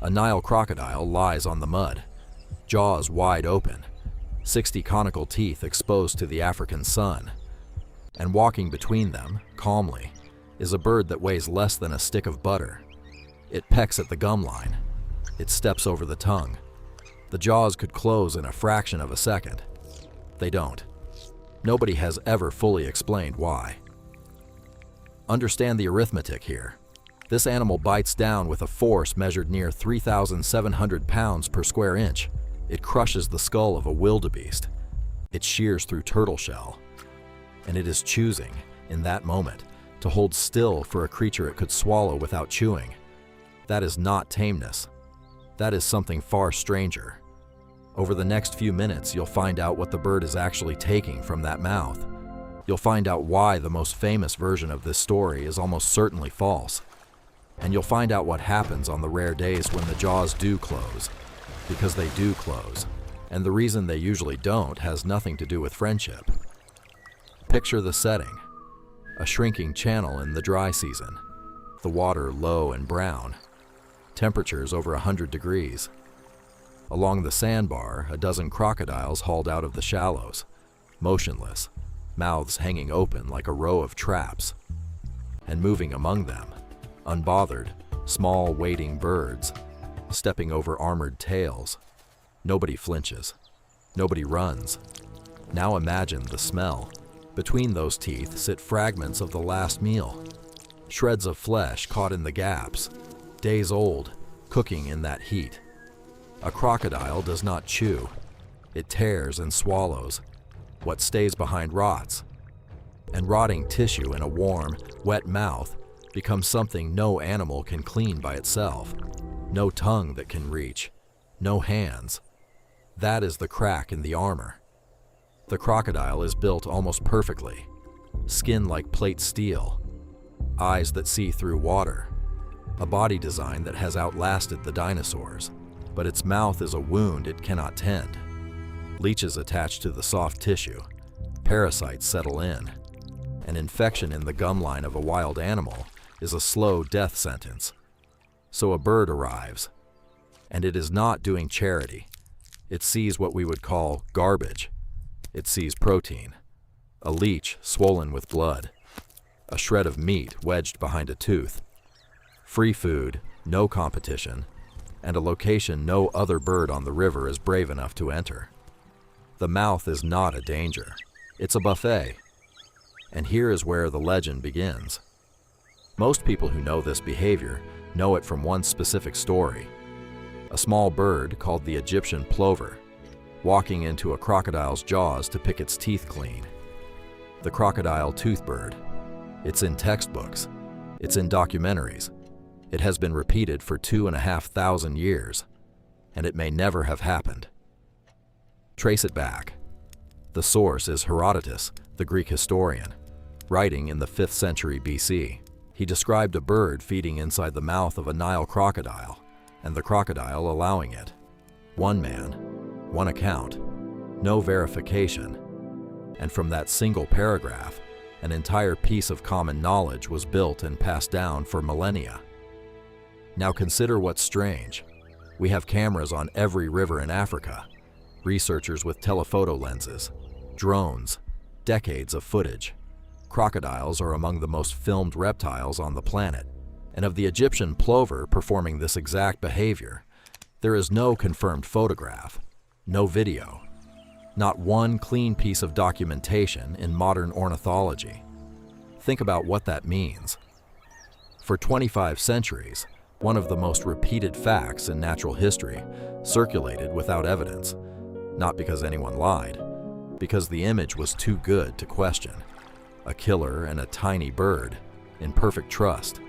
A Nile crocodile lies on the mud, jaws wide open, 60 conical teeth exposed to the African sun. And walking between them, calmly, is a bird that weighs less than a stick of butter. It pecks at the gum line. It steps over the tongue. The jaws could close in a fraction of a second. They don't. Nobody has ever fully explained why. Understand the arithmetic here. This animal bites down with a force measured near 3,700 pounds per square inch. It crushes the skull of a wildebeest. It shears through turtle shell. And it is choosing, in that moment, to hold still for a creature it could swallow without chewing. That is not tameness. That is something far stranger. Over the next few minutes, you'll find out what the bird is actually taking from that mouth. You'll find out why the most famous version of this story is almost certainly false. And you'll find out what happens on the rare days when the jaws do close. Because they do close. And the reason they usually don't has nothing to do with friendship. Picture the setting. A shrinking channel in the dry season. The water low and brown. Temperatures over 100 degrees. Along the sandbar, a dozen crocodiles hauled out of the shallows, motionless, mouths hanging open like a row of traps. And moving among them, unbothered, small wading birds, stepping over armored tails. Nobody flinches. Nobody runs. Now imagine the smell. Between those teeth sit fragments of the last meal. Shreds of flesh caught in the gaps, days old, cooking in that heat. A crocodile does not chew. It tears and swallows. What stays behind rots. And rotting tissue in a warm, wet mouth becomes something no animal can clean by itself. No tongue that can reach. No hands. That is the crack in the armor. The crocodile is built almost perfectly. Skin like plate steel. Eyes that see through water. A body design that has outlasted the dinosaurs. But its mouth is a wound it cannot tend. Leeches attach to the soft tissue. Parasites settle in. An infection in the gum line of a wild animal is a slow death sentence. So a bird arrives. And it is not doing charity. It sees what we would call garbage. It sees protein. A leech swollen with blood. A shred of meat wedged behind a tooth. Free food, no competition, and a location no other bird on the river is brave enough to enter. The mouth is not a danger. It's a buffet. And here is where the legend begins. Most people who know this behavior know it from one specific story. A small bird called the Egyptian plover, walking into a crocodile's jaws to pick its teeth clean. The crocodile toothbird. It's in textbooks. It's in documentaries. It has been repeated for 2,500 years, and it may never have happened. Trace it back. The source is Herodotus, the Greek historian, writing in the 5th century BC. He described a bird feeding inside the mouth of a Nile crocodile, and the crocodile allowing it. One man, one account, no verification. And from that single paragraph, an entire piece of common knowledge was built and passed down for millennia. Now consider what's strange. We have cameras on every river in Africa, researchers with telephoto lenses, drones, decades of footage. Crocodiles are among the most filmed reptiles on the planet, and of the Egyptian plover performing this exact behavior, there is no confirmed photograph, no video, not one clean piece of documentation in modern ornithology. Think about what that means. For 25 centuries, one of the most repeated facts in natural history circulated without evidence, not because anyone lied, because the image was too good to question. A killer and a tiny bird, in perfect trust.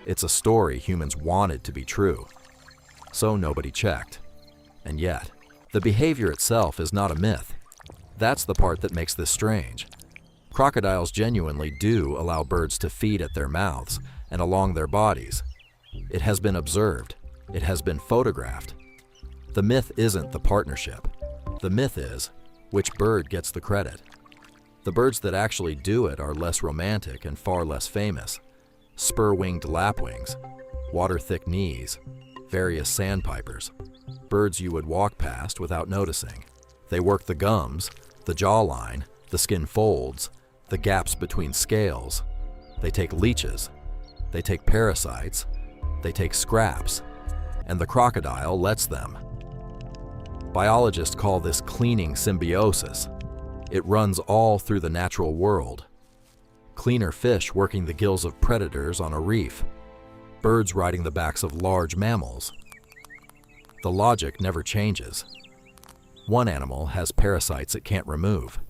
It's a story humans wanted to be true, so nobody checked. And yet, the behavior itself is not a myth. That's the part that makes this strange. Crocodiles genuinely do allow birds to feed at their mouths and along their bodies. It has been observed. It has been photographed. The myth isn't the partnership. The myth is which bird gets the credit. The birds that actually do it are less romantic and far less famous. Spur-winged lapwings, water-thick knees, various sandpipers, birds you would walk past without noticing. They work the gums, the jawline, the skin folds, the gaps between scales. They take leeches, they take parasites, they take scraps, and the crocodile lets them. Biologists call this cleaning symbiosis. It runs all through the natural world. Cleaner fish working the gills of predators on a reef, birds riding the backs of large mammals. The logic never changes. One animal has parasites it can't remove.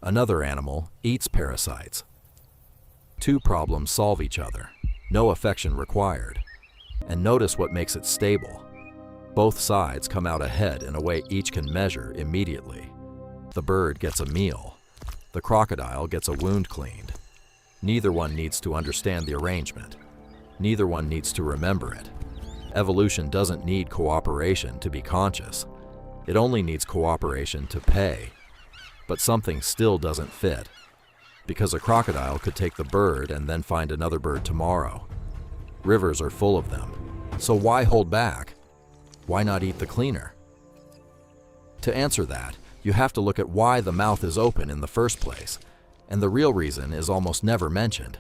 Another animal eats parasites. Two problems solve each other, no affection required. And notice what makes it stable. Both sides come out ahead in a way each can measure immediately. The bird gets a meal. The crocodile gets a wound cleaned. Neither one needs to understand the arrangement. Neither one needs to remember it. Evolution doesn't need cooperation to be conscious. It only needs cooperation to pay. But something still doesn't fit. Because a crocodile could take the bird and then find another bird tomorrow. Rivers are full of them. So why hold back? Why not eat the cleaner? To answer that, you have to look at why the mouth is open in the first place, and the real reason is almost never mentioned.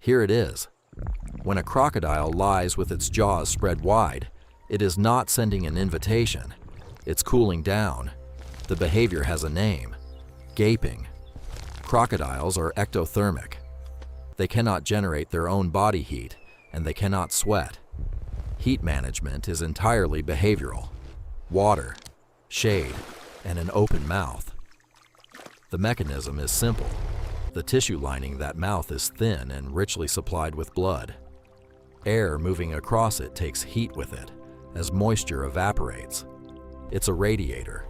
Here it is. When a crocodile lies with its jaws spread wide, it is not sending an invitation. It's cooling down. The behavior has a name: gaping. Crocodiles are ectothermic. They cannot generate their own body heat, and they cannot sweat. Heat management is entirely behavioral: water, shade, and an open mouth. The mechanism is simple. The tissue lining that mouth is thin and richly supplied with blood. Air moving across it takes heat with it, as moisture evaporates. It's a radiator.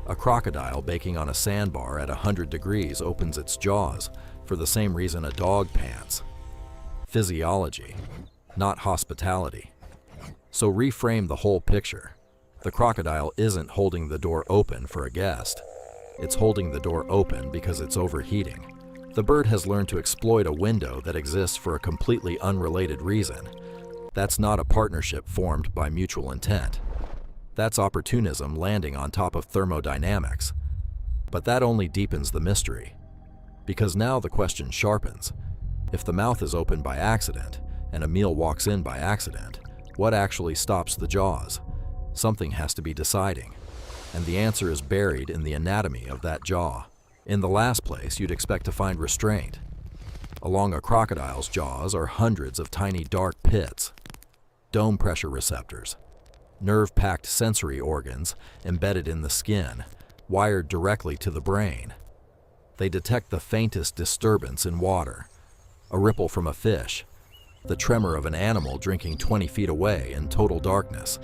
A crocodile baking on a sandbar at 100 degrees opens its jaws for the same reason a dog pants. Physiology, not hospitality. So reframe the whole picture. The crocodile isn't holding the door open for a guest. It's holding the door open because it's overheating. The bird has learned to exploit a window that exists for a completely unrelated reason. That's not a partnership formed by mutual intent. That's opportunism landing on top of thermodynamics. But that only deepens the mystery. Because now the question sharpens. If the mouth is open by accident, and a meal walks in by accident, what actually stops the jaws? Something has to be deciding. And the answer is buried in the anatomy of that jaw. In the last place, you'd expect to find restraint. Along a crocodile's jaws are hundreds of tiny dark pits, dome pressure receptors, nerve-packed sensory organs embedded in the skin, wired directly to the brain. They detect the faintest disturbance in water, a ripple from a fish, the tremor of an animal drinking 20 feet away in total darkness.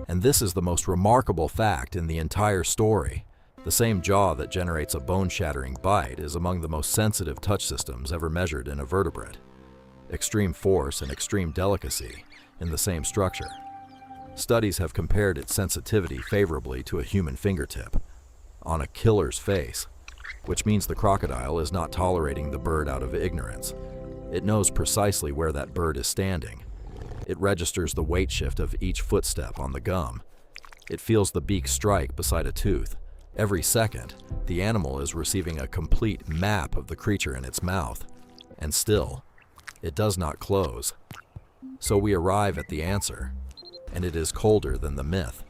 And this is the most remarkable fact in the entire story. The same jaw that generates a bone-shattering bite is among the most sensitive touch systems ever measured in a vertebrate. Extreme force and extreme delicacy in the same structure. Studies have compared its sensitivity favorably to a human fingertip, on a killer's face, which means the crocodile is not tolerating the bird out of ignorance. It knows precisely where that bird is standing. It registers the weight shift of each footstep on the gum. It feels the beak strike beside a tooth. Every second, the animal is receiving a complete map of the creature in its mouth. And still, it does not close. So we arrive at the answer, and it is colder than the myth.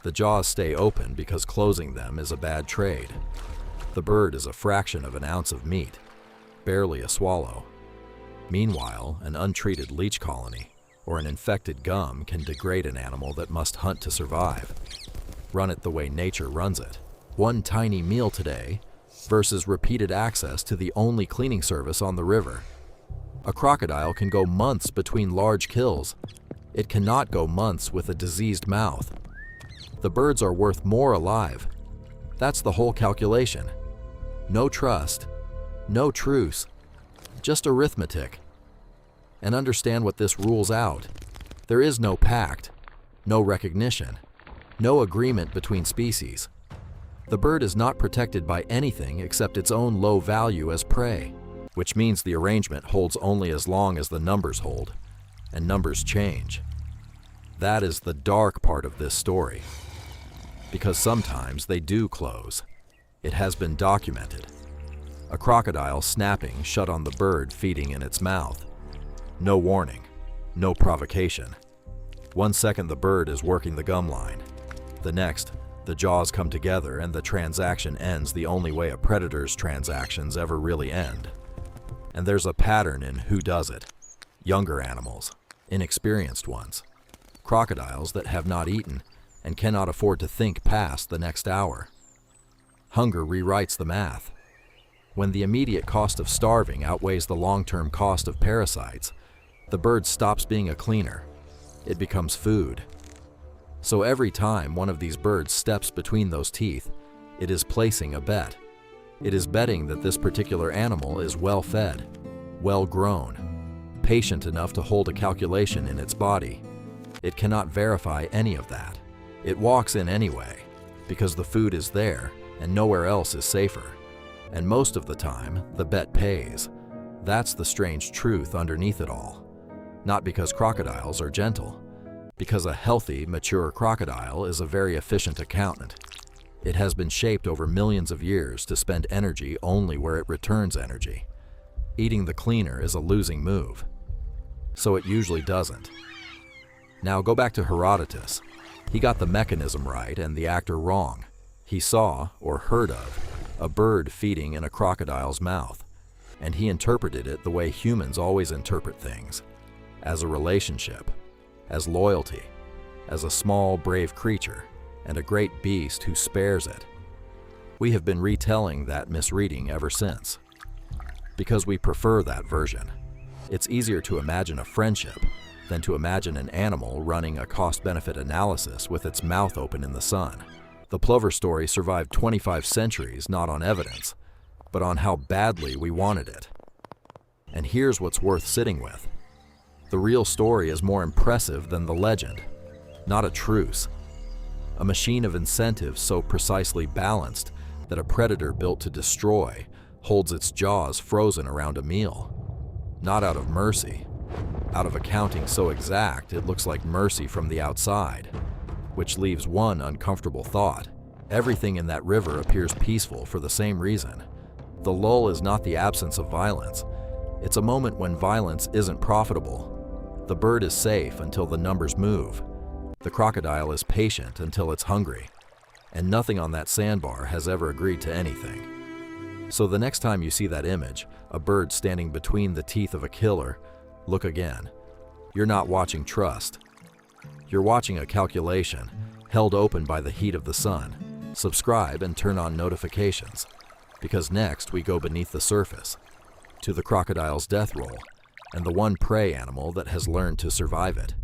The jaws stay open because closing them is a bad trade. The bird is a fraction of an ounce of meat, barely a swallow. Meanwhile, an untreated leech colony or an infected gum can degrade an animal that must hunt to survive. Run it the way nature runs it. One tiny meal today versus repeated access to the only cleaning service on the river. A crocodile can go months between large kills. It cannot go months with a diseased mouth. The birds are worth more alive. That's the whole calculation. No trust, no truce, just arithmetic. And understand what this rules out. There is no pact, no recognition, no agreement between species. The bird is not protected by anything except its own low value as prey, which means the arrangement holds only as long as the numbers hold, and numbers change. That is the dark part of this story, because sometimes they do close. It has been documented. A crocodile snapping shut on the bird feeding in its mouth. No warning, no provocation. 1 second the bird is working the gum line. The next, the jaws come together and the transaction ends the only way a predator's transactions ever really end. And there's a pattern in who does it. Younger animals, inexperienced ones. Crocodiles that have not eaten and cannot afford to think past the next hour. Hunger rewrites the math. When the immediate cost of starving outweighs the long-term cost of parasites, the bird stops being a cleaner. It becomes food. So every time one of these birds steps between those teeth, it is placing a bet. It is betting that this particular animal is well-fed, well-grown, patient enough to hold a calculation in its body. It cannot verify any of that. It walks in anyway, because the food is there and nowhere else is safer. And most of the time, the bet pays. That's the strange truth underneath it all. Not because crocodiles are gentle, because a healthy, mature crocodile is a very efficient accountant. It has been shaped over millions of years to spend energy only where it returns energy. Eating the cleaner is a losing move, so it usually doesn't. Now go back to Herodotus. He got the mechanism right and the actor wrong. He saw, or heard of, a bird feeding in a crocodile's mouth, and he interpreted it the way humans always interpret things, as a relationship, as loyalty, as a small, brave creature, and a great beast who spares it. We have been retelling that misreading ever since, because we prefer that version. It's easier to imagine a friendship than to imagine an animal running a cost-benefit analysis with its mouth open in the sun. The plover story survived 25 centuries not on evidence, but on how badly we wanted it. And here's what's worth sitting with. The real story is more impressive than the legend, not a truce. A machine of incentives so precisely balanced that a predator built to destroy holds its jaws frozen around a meal. Not out of mercy, out of accounting so exact it looks like mercy from the outside, which leaves one uncomfortable thought. Everything in that river appears peaceful for the same reason. The lull is not the absence of violence. It's a moment when violence isn't profitable. The bird is safe until the numbers move. The crocodile is patient until it's hungry. And nothing on that sandbar has ever agreed to anything. So the next time you see that image, a bird standing between the teeth of a killer, look again. You're not watching trust. You're watching a calculation, held open by the heat of the sun. Subscribe and turn on notifications, because next we go beneath the surface, to the crocodile's death roll, and the one prey animal that has learned to survive it.